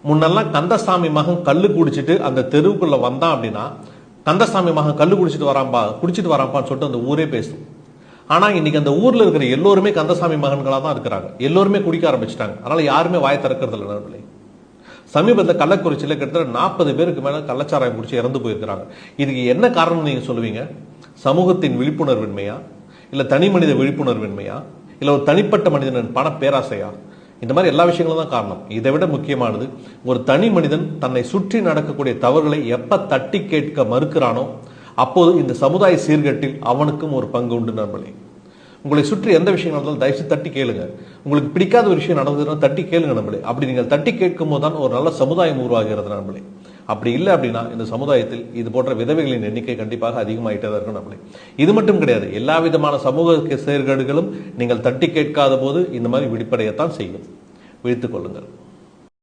முன்னெல்லாம் கந்தசாமி மகன் கல்லு குடிச்சிட்டு அந்த தெருவுக்குள்ள வந்தான் அப்படின்னா கந்தசாமி மகன் கல்லு குடிச்சிட்டு வரான்பான்னு சொல்லிட்டு அந்த ஊரே பேசும். ஆனா இன்னைக்கு அந்த ஊர்ல இருக்கிற எல்லோருமே கந்தசாமி மகன்களா தான் இருக்கிறாங்க. எல்லோருமே குடிக்க ஆரம்பிச்சிட்டாங்க. அதனால யாருமே வாய் திறக்கிறது இல்லை நண்பர்களே. சமீபத்தில் கள்ளக்குறிச்சியில் கிட்டத்தட்ட 40 பேருக்கு மேல கள்ளச்சாராயம் குடிச்சு இறந்து போயிருக்கிறாங்க. இதுக்கு என்ன காரணம் நீங்க சொல்லுவீங்க? சமூகத்தின் விழிப்புணர்வின்மையா, இல்ல தனி மனித விழிப்புணர்வின்மையா, இல்ல ஒரு தனிப்பட்ட மனிதனின் பண பேராசையா? இந்த மாதிரி எல்லா விஷயங்களும் தான் காரணம். இதை விட முக்கியமானது, ஒரு தனி மனிதன் தன்னை சுற்றி நடக்கக்கூடிய தவறுகளை எப்ப தட்டி கேட்க மறுக்கிறானோ அப்போது இந்த சமுதாய சீர்கேட்டில் அவனுக்கும் ஒரு பங்கு உண்டு நண்பர்களே. உங்களை சுற்றி எந்த விஷயம் நடந்தாலும் தயவுசு தட்டி கேளுங்க. உங்களுக்கு பிடிக்காத ஒரு விஷயம் நடந்ததுன்னா தட்டி கேளுங்க நண்பர்களே. அப்படி நீங்கள் தட்டி கேட்கும் போது தான் ஒரு நல்ல சமுதாயம் உருவாகிறது நண்பர்களே. அப்படி இல்லை அப்படின்னா இந்த சமுதாயத்தில் இது போன்ற விதவைகளின் எண்ணிக்கை கண்டிப்பாக அதிகமாயிட்டே தான் இருக்கும் நண்பர்களே. இது மட்டும் கிடையாது, எல்லா விதமான சமூக சீர்கேடுகளும் நீங்கள் தட்டி கேட்காத போது இந்த மாதிரி வெளிப்படையத்தான் செய்யும். விழித்துக் கொள்ளுங்கள்.